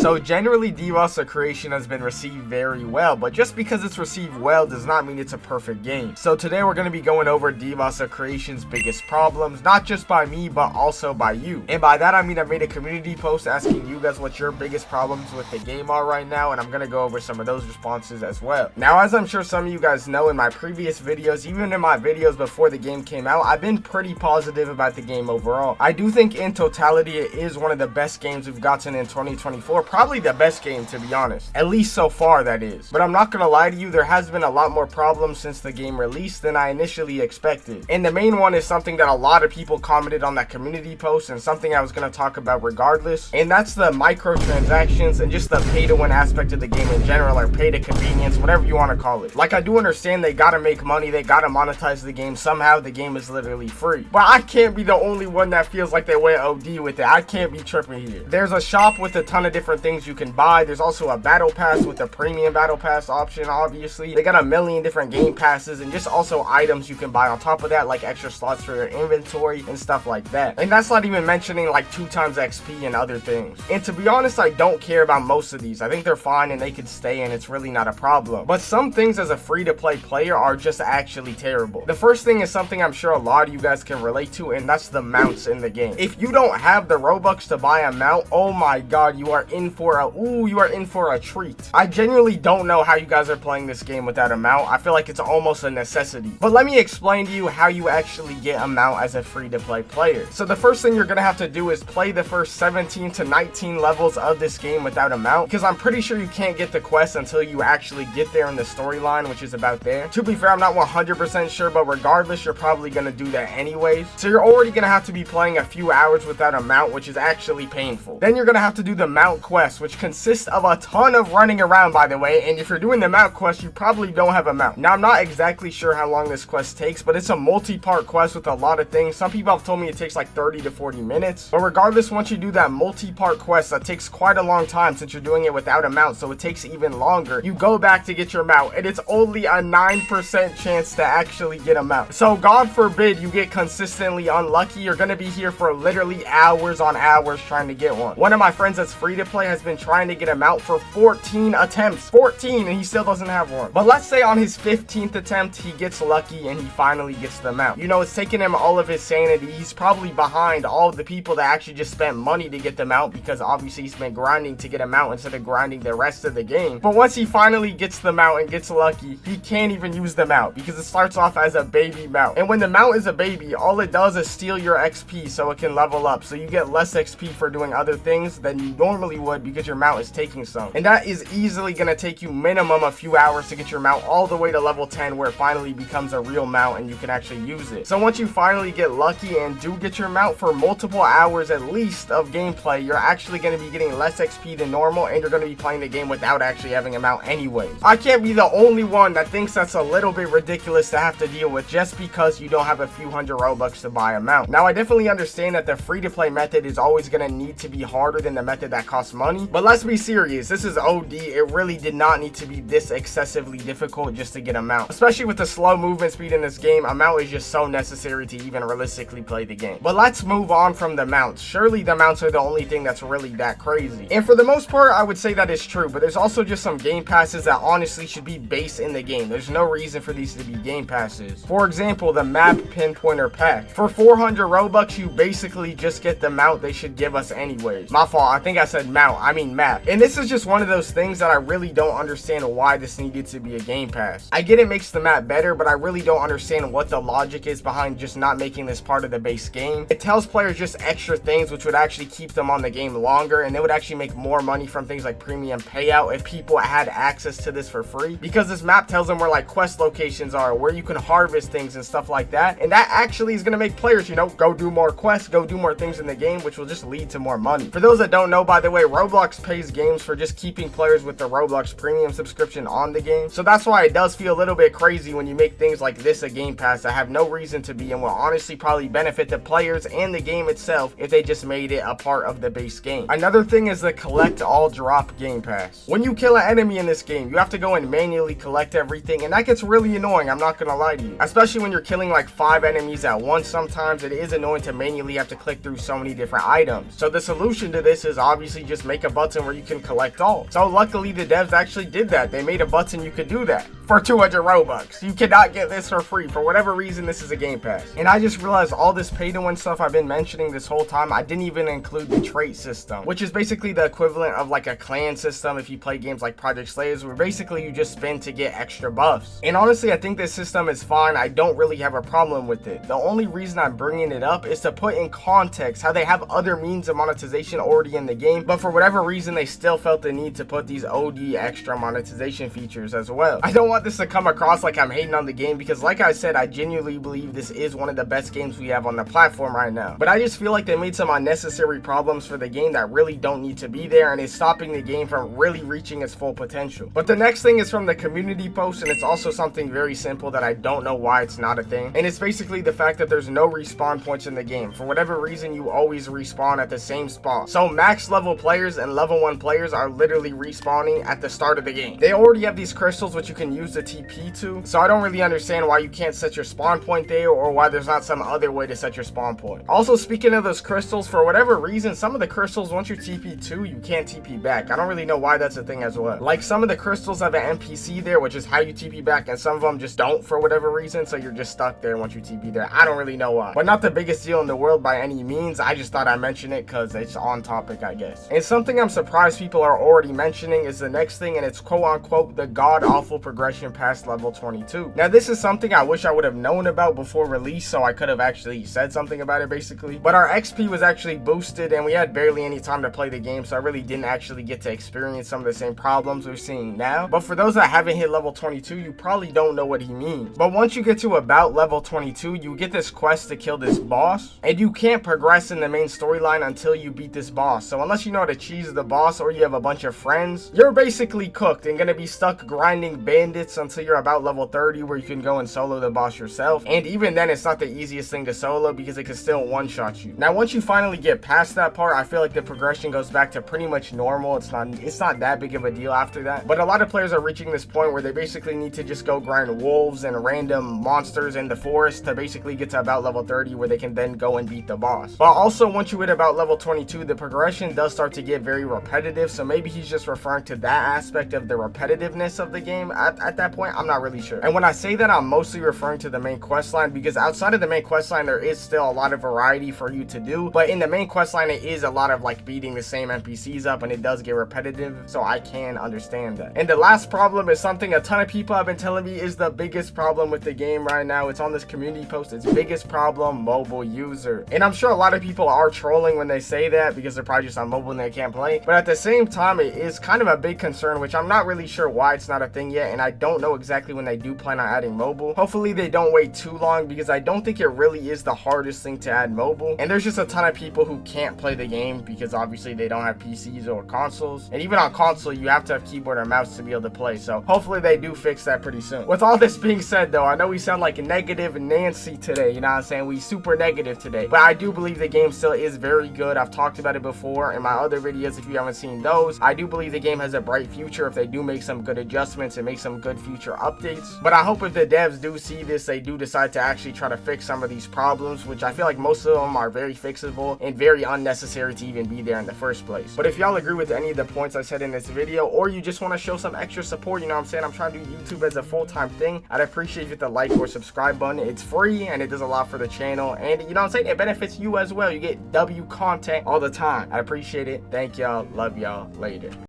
So generally Devas creation has been received very well, but just because it's received well does not mean it's a perfect game. So today we're going to be going over Devas creation's biggest problems, not just by me but also by you. And by that I mean I made a community post asking you guys what your biggest problems with the game are right now, and I'm going to go over some of those responses as well. Now, as I'm sure some of you guys know, in my previous videos, even in my videos before the game came out, I've been pretty positive about the game overall. I do think in totality it is one of the best games we've gotten in 2024, probably the best game to be honest, at least so far that is. But I'm not gonna lie to you, there has been a lot more problems since the game released than I initially expected, and the main one is something that a lot of people commented on that community post and something I was gonna talk about regardless, and that's the microtransactions and just the pay to win aspect of the game in general, or pay to convenience, whatever you want to call it. Like, I do understand they gotta make money, they gotta monetize the game somehow. The game is literally free, but I can't be the only one that feels like they went OD with it. I can't be tripping here. There's a shop with a ton of different things you can buy. There's also a battle pass with a premium battle pass option. Obviously they got a million different game passes and just also items you can buy on top of that, like extra slots for your inventory and stuff like that. And that's not even mentioning like 2 times XP and other things. And to be honest, I don't care about most of these. I think they're fine and they could stay, and it's really not a problem. But some things as a free-to-play player are just actually terrible. The first thing is something I'm sure a lot of you guys can relate to, and that's the mounts in the game. If you don't have the Robux to buy a mount, oh my god, you are in for a treat. I genuinely don't know how you guys are playing this game without a mount. I feel like it's almost a necessity. But let me explain to you how you actually get a mount as a free-to-play player. So the first thing you're gonna have to do is play the first 17 to 19 levels of this game without a mount, because I'm pretty sure you can't get the quest until you actually get there in the storyline, which is about there. To be fair, I'm not 100% sure, but regardless, you're probably gonna do that anyways. So you're already gonna have to be playing a few hours without a mount, which is actually painful. Then you're gonna have to do the mount quest, which consists of a ton of running around, by the way, and if you're doing the mount quest, you probably don't have a mount. Now, I'm not exactly sure how long this quest takes, but it's a multi-part quest with a lot of things. Some people have told me it takes like 30 to 40 minutes, but regardless, once you do that multi-part quest, that takes quite a long time since you're doing it without a mount, so it takes even longer. You go back to get your mount, and it's only a 9% chance to actually get a mount. So God forbid you get consistently unlucky, you're gonna be here for literally hours on hours trying to get one. One of my friends that's free to play has been trying to get a mount for 14 attempts, 14, and he still doesn't have one. But let's say on his 15th attempt he gets lucky and he finally gets the mount. You know, it's taken him all of his sanity. He's probably behind all of the people that actually just spent money to get the mount, because obviously he's been grinding to get a mount instead of grinding the rest of the game. But once he finally gets the mount and gets lucky, he can't even use the mount because it starts off as a baby mount, and when the mount is a baby, all it does is steal your XP so it can level up, so you get less XP for doing other things than you normally would because your mount is taking some. And that is easily gonna take you minimum a few hours to get your mount all the way to level 10, where it finally becomes a real mount and you can actually use it. So once you finally get lucky and do get your mount, for multiple hours at least of gameplay, you're actually going to be getting less XP than normal, and you're going to be playing the game without actually having a mount anyways. I can't be the only one that thinks that's a little bit ridiculous to have to deal with just because you don't have a few hundred Robux to buy a mount. Now, I definitely understand that the free-to-play method is always going to need to be harder than the method that costs money, but let's be serious, this is OD. It really did not need to be this excessively difficult just to get a mount. Especially with the slow movement speed in this game, a mount is just so necessary to even realistically play the game. But let's move on from the mounts. Surely the mounts are the only thing that's really that crazy. And for the most part, I would say that is true, but there's also just some game passes that honestly should be base in the game. There's no reason for these to be game passes. For example, the map pinpointer pack. For 400 Robux, you basically just get the mount they should give us anyways. My fault, I think I said mount, I mean map. And this is just one of those things that I really don't understand why this needed to be a game pass. I get it makes the map better, but I really don't understand what the logic is behind just not making this part of the base game. It tells players just extra things which would actually keep them on the game longer, and they would actually make more money from things like premium payout if people had access to this for free, because this map tells them where like quest locations are, where you can harvest things and stuff like that, and that actually is going to make players, you know, go do more quests, go do more things in the game, which will just lead to more money. For those that don't know, by the way, Roblox pays games for just keeping players with the Roblox premium subscription on the game, so that's why it does feel a little bit crazy when you make things like this a game pass that have no reason to be, and will honestly probably benefit the players and the game itself if they just made it a part of the base game. Another thing is the collect all drop game pass. When you kill an enemy in this game, you have to go and manually collect everything, and that gets really annoying, I'm not gonna lie to you. Especially when you're killing like 5 enemies at once, sometimes it is annoying to manually have to click through so many different items. So the solution to this is obviously just make a button where you can collect all. So luckily the devs actually did that. They made a button you could do that for 200 Robux. You cannot get this for free. For whatever reason, this is a game pass. And I just realized all this pay to win stuff I've been mentioning this whole time, I didn't even include the trait system, which is basically the equivalent of like a clan system if you play games like Project Slaves, where basically you just spend to get extra buffs. And honestly, I think this system is fine. I don't really have a problem with it. The only reason I'm bringing it up is to put in context how they have other means of monetization already in the game, but for whatever reason, they still felt the need to put these OD extra monetization features as well. I don't want this to come across like I'm hating on the game, because like I said, I genuinely believe this is one of the best games we have on the platform right now. But I just feel like they made some unnecessary problems for the game that really don't need to be there, and is stopping the game from really reaching its full potential. But the next thing is from the community post, and it's also something very simple that I don't know why it's not a thing. And it's basically the fact that there's no respawn points in the game. For whatever reason, you always respawn at the same spot. So max level players and level 1 players are literally respawning at the start of the game. They already have these crystals which you can use the TP to, so I don't really understand why you can't set your spawn point there, or why there's not some other way to set your spawn point. Also, speaking of those crystals, for whatever reason, some of the crystals, once you TP to, you can't TP back. I don't really know why that's a thing as well. Like, some of the crystals have an NPC there, which is how you TP back, and some of them just don't for whatever reason, so you're just stuck there once you TP there. I don't really know why. But not the biggest deal in the world by any means. I just thought I'd mention it because it's on topic, I guess. And something I'm surprised people are already mentioning is the next thing, and it's quote-unquote the god-awful progression past level 22. Now, this is something I wish I would have known about before release, so I could have actually said something about it, basically. But our XP was actually boosted, and we had barely any time to play the game, so I really didn't actually get to experience some of the same problems we're seeing now. But for those that haven't hit level 22, you probably don't know what he means. But once you get to about level 22, you get this quest to kill this boss, and you can't progress in the main storyline until you beat this boss. So unless you know how to cheese the boss, or you have a bunch of friends, you're basically cooked and gonna be stuck grinding bandits until you're about level 30, where you can go and solo the boss yourself. And even then, it's not the easiest thing to solo because it can still one-shot you. Now, once you finally get past that part, I feel like the progression goes back to pretty much normal. It's not that big of a deal after that. But a lot of players are reaching this point where they basically need to just go grind wolves and random monsters in the forest to basically get to about level 30, where they can then go and beat the boss. But also, once you hit about level 22, the progression does start to get very repetitive, so maybe he's just referring to that aspect of the repetitiveness of the game at that point. I'm not really sure. And when I say that, I'm mostly referring to the main quest line, because outside of the main quest line, there is still a lot of variety for you to do. But in the main quest line, it is a lot of like beating the same NPCs up, and it does get repetitive, so I can understand that. And the last problem is something a ton of people have been telling me is the biggest problem with the game right now. It's on this community post. It's biggest problem, mobile user. And I'm sure a lot of people are trolling when they say that, because they're probably just on mobile and they can't play. But at the same time, it is kind of a big concern, which I'm not really sure why it's not a thing yet, and I don't know exactly when they do plan on adding mobile. Hopefully they don't wait too long, because I don't think it really is the hardest thing to add mobile. And there's just a ton of people who can't play the game because obviously they don't have PCs or consoles. And even on console, you have to have keyboard or mouse to be able to play. So hopefully they do fix that pretty soon. With all this being said though, I know we sound like negative Nancy today, you know what I'm saying? We super negative today. But I do believe the game still is very good. I've talked about it before in my other videos if you haven't seen those. I do believe the game has a bright future if they do make some good adjustments and make some good future updates. But I hope if the devs do see this, they do decide to actually try to fix some of these problems, which I feel like most of them are very fixable and very unnecessary to even be there in the first place. But if y'all agree with any of the points I said in this video, or you just want to show some extra support, you know what I'm saying? I'm trying to do YouTube as a full-time thing. I'd appreciate if you hit the like or subscribe button. It's free and it does a lot for the channel, and you know what I'm saying? It benefits you as well. You get W content all the time. I appreciate it. Thank y'all. Love y'all. Later.